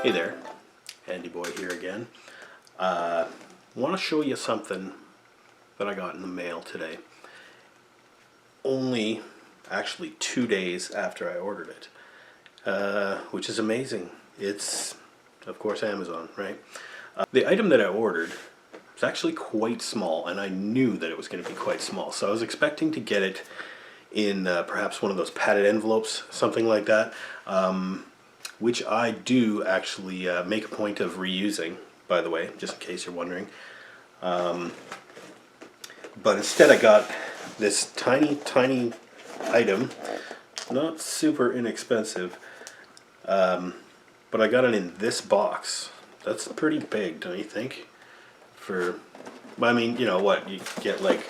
Hey there, Andy Boy here again. Want to show you something that I got in the mail today. Only actually 2 days after I ordered it, which is amazing. It's, of course, Amazon, right? The item that I ordered was actually quite small, and I knew that it was going to be quite small. So I was expecting to get it in perhaps one of those padded envelopes, something like that. Which I do actually make a point of reusing, by the way, just in case you're wondering. But instead I got this tiny item, not super inexpensive, but I got it in this box. That's pretty big, don't you think? I mean, you know what, you get like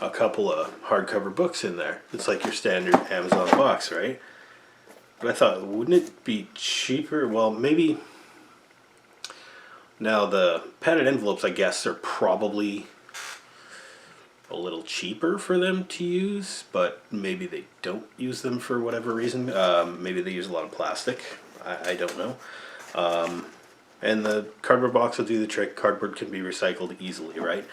a couple of hardcover books in there. It's like your standard Amazon box, right? But I thought, wouldn't it be cheaper? Well, maybe. Now, the padded envelopes, I guess, are probably a little cheaper for them to use, but maybe they don't use them for whatever reason. Maybe they use a lot of plastic. I don't know. And the cardboard box will do the trick. Cardboard can be recycled easily, right?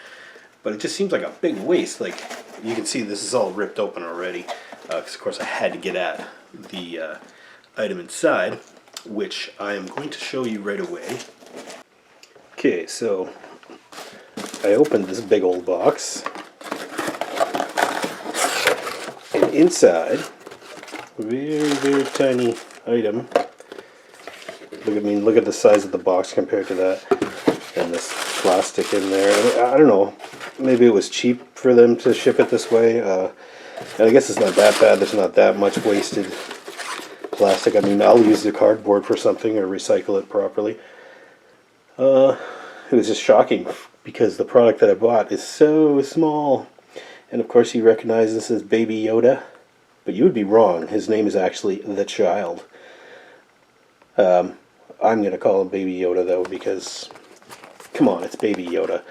But it just seems like a big waste. Like, you can see this is all ripped open already. Because, of course, I had to get at the item inside, which I am going to show you right away. Okay, so I opened this big old box, and inside, a very tiny item. Look at the size of the box compared to that, and this plastic in there. I don't know, maybe it was cheap for them to ship it this way, and I guess it's not that bad. There's not that much wasted plastic. I mean, I'll use the cardboard for something or recycle it properly. It was just shocking because the product that I bought is so small. And of course you recognize this as Baby Yoda, but you would be wrong. His name is actually the child. I'm going to call him Baby Yoda though, because come on, it's Baby Yoda.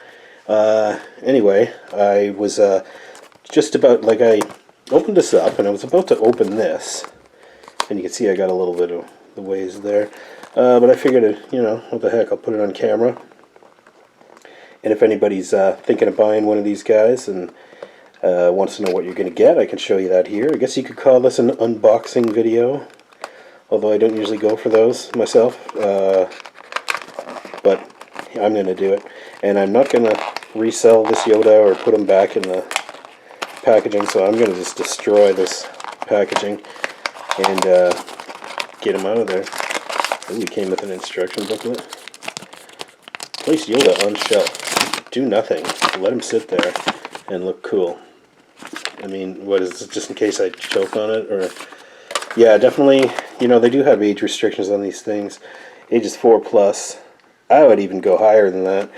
Anyway, I was just about, like, I opened this up and I was about to open this. And you can see I got a little bit of the ways there. But I figured, you know, what the heck, I'll put it on camera. And if anybody's thinking of buying one of these guys and wants to know what you're going to get, I can show you that here. I guess you could call this an unboxing video. Although I don't usually go for those myself. But I'm going to do it. And I'm not going to resell this Yoda or put him back in the packaging. So I'm going to just destroy this packaging and get him out of there. Ooh, he came with an instruction booklet. Place Yoda on shelf. Do nothing. Let him sit there and look cool. I mean, what is this, just in case I choke on it? Or yeah, definitely, you know, they do have age restrictions on these things. Ages 4+. I would even go higher than that.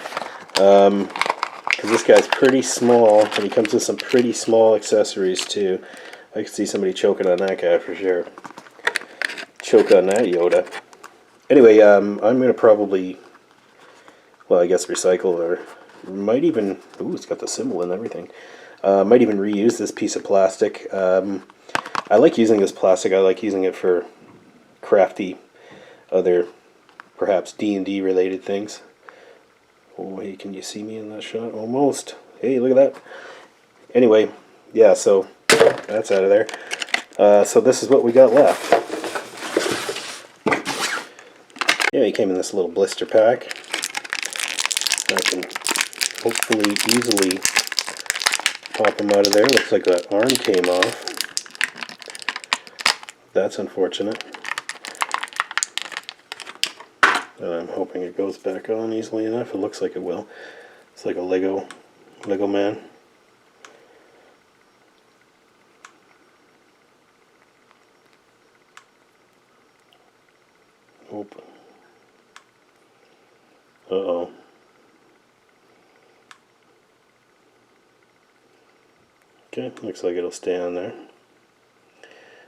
Because this guy's pretty small, and he comes with some pretty small accessories too. I could see somebody choking on that guy for sure. Choke on that Yoda. Anyway, I'm going to probably, well, I guess recycle, or might even, ooh, it's got the symbol and everything. Might even reuse this piece of plastic. I like using this plastic. I like using it for crafty, other, perhaps D&D related things. Oh, hey, can you see me in that shot? Almost. Hey, look at that. Anyway, yeah, so that's out of there. So this is what we got left. Yeah, he came in this little blister pack. I can hopefully easily pop him out of there. Looks like that arm came off. That's unfortunate. I'm hoping it goes back on easily enough. It looks like it will. It's like a Lego man. Open. Uh-oh. Okay, looks like it'll stay on there.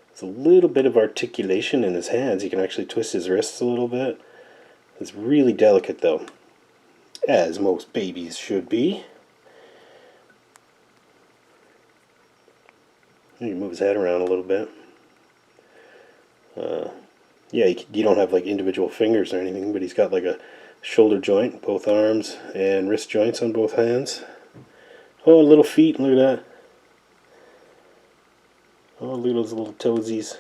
There's a little bit of articulation in his hands. You can actually twist his wrists a little bit. It's really delicate though, as most babies should be. You can move his head around a little bit. yeah, you don't have like individual fingers or anything, but he's got like a shoulder joint, both arms, and wrist joints on both hands. Oh, little feet, look at that. Oh, look at those little toesies.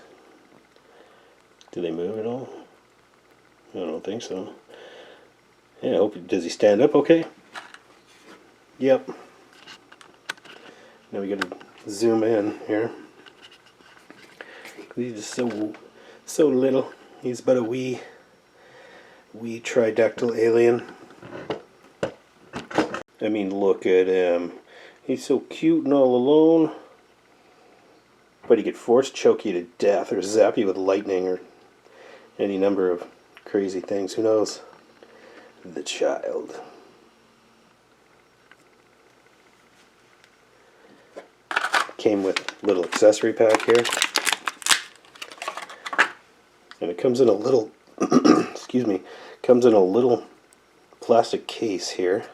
Do they move at all? I don't think so. Yeah, I hope, does he stand up okay? Yep. Now we gotta zoom in here. He's just so little. He's but a wee tridactyl alien. I mean, look at him. He's so cute and all alone. But he could force choke you to death or zap you with lightning or any number of crazy things. Who knows? The child. Came with a little accessory pack here. And it comes in a little, excuse me, comes in a little plastic case here.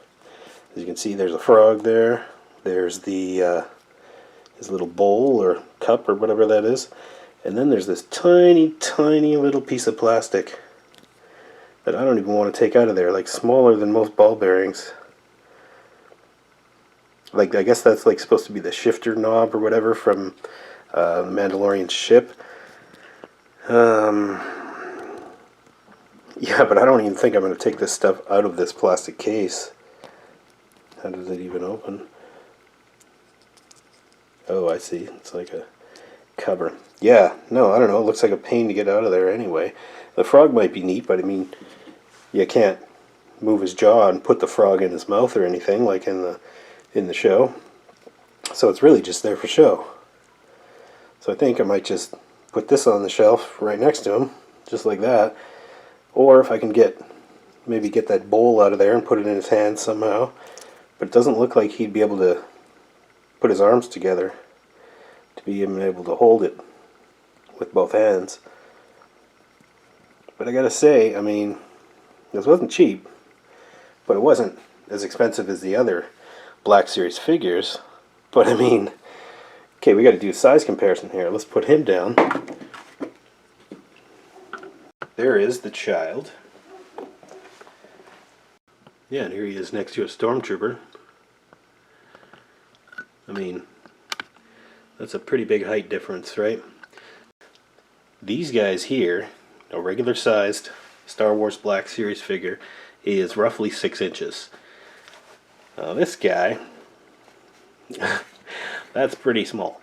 As you can see, there's a frog there. There's the his little bowl or cup or whatever that is. And then there's this tiny, tiny little piece of plastic that I don't even want to take out of there, like smaller than most ball bearings. Like, I guess that's like supposed to be the shifter knob or whatever from the Mandalorian ship. Yeah, but I don't even think I'm going to take this stuff out of this plastic case. How does it even open? Oh, I see. It's like a cover. Yeah, no, I don't know. It looks like a pain to get out of there anyway. The frog might be neat, but I mean, you can't move his jaw and put the frog in his mouth or anything like in the show. So it's really just there for show. So I think I might just put this on the shelf right next to him, just like that. Or if I can maybe get that bowl out of there and put it in his hand somehow. But it doesn't look like he'd be able to put his arms together to be even able to hold it with both hands. But I gotta say, I mean, this wasn't cheap, but it wasn't as expensive as the other Black Series figures. But I mean, okay, we gotta do a size comparison here. Let's put him down. There is the child. Yeah, and here he is next to a stormtrooper. I mean, that's a pretty big height difference, right? These guys here, a regular sized Star Wars Black Series figure, is roughly 6 inches. This guy, that's pretty small.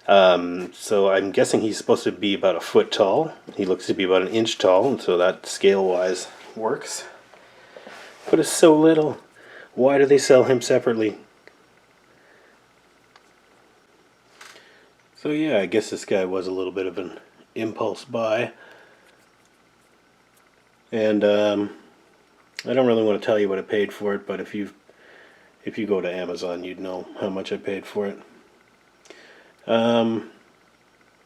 So I'm guessing he's supposed to be about a foot tall. He looks to be about an inch tall, and so that scale-wise works. But it's so little. Why do they sell him separately? So yeah, I guess this guy was a little bit of an impulse buy. And I don't really want to tell you what I paid for it, but if you go to Amazon, you'd know how much I paid for it. I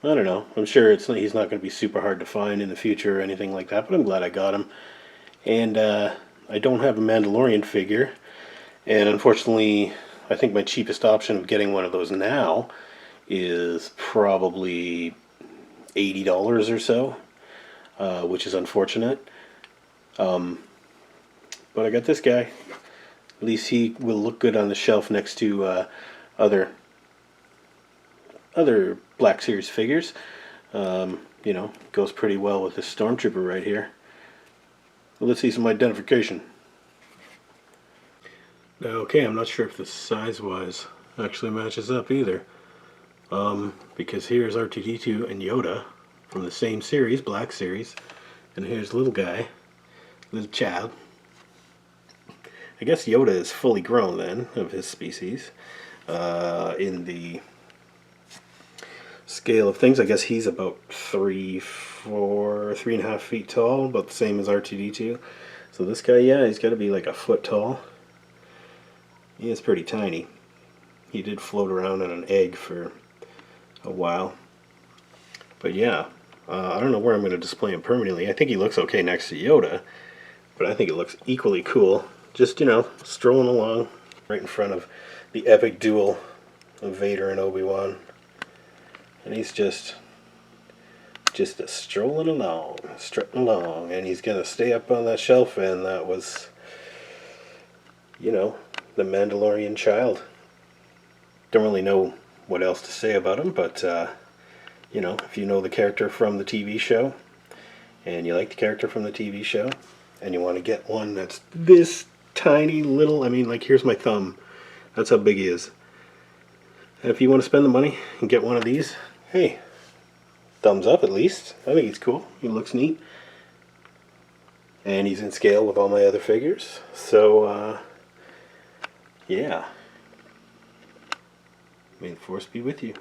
don't know. I'm sure he's not going to be super hard to find in the future or anything like that, but I'm glad I got him. And I don't have a Mandalorian figure, and unfortunately, I think my cheapest option of getting one of those now is probably $80 or so, which is unfortunate. But I got this guy. At least he will look good on the shelf next to other Black Series figures. You know, goes pretty well with this Stormtrooper right here. Well, let's see some identification. Okay, I'm not sure if the size-wise actually matches up either. Because here's R2-D2 and Yoda from the same series, Black Series. And here's little guy, little child. I guess Yoda is fully grown then, of his species. In the scale of things, I guess he's about 3.5 feet tall, about the same as R2-D2. So this guy, yeah, he's got to be like a foot tall. He is pretty tiny. He did float around on an egg for a while. But yeah, I don't know where I'm going to display him permanently. I think he looks okay next to Yoda, but I think it looks equally cool. Just, you know, strolling along right in front of the epic duel of Vader and Obi-Wan. And he's just just a strolling along, strutting along, and he's gonna stay up on that shelf, and that was, you know, the Mandalorian child. Don't really know what else to say about him, but you know, if you know the character from the TV show, and you like the character from the TV show, and you want to get one that's this tiny little, I mean, like, here's my thumb. That's how big he is. And if you want to spend the money and get one of these, hey, thumbs up at least. I think he's cool. He looks neat. And he's in scale with all my other figures. So, yeah. May the force be with you.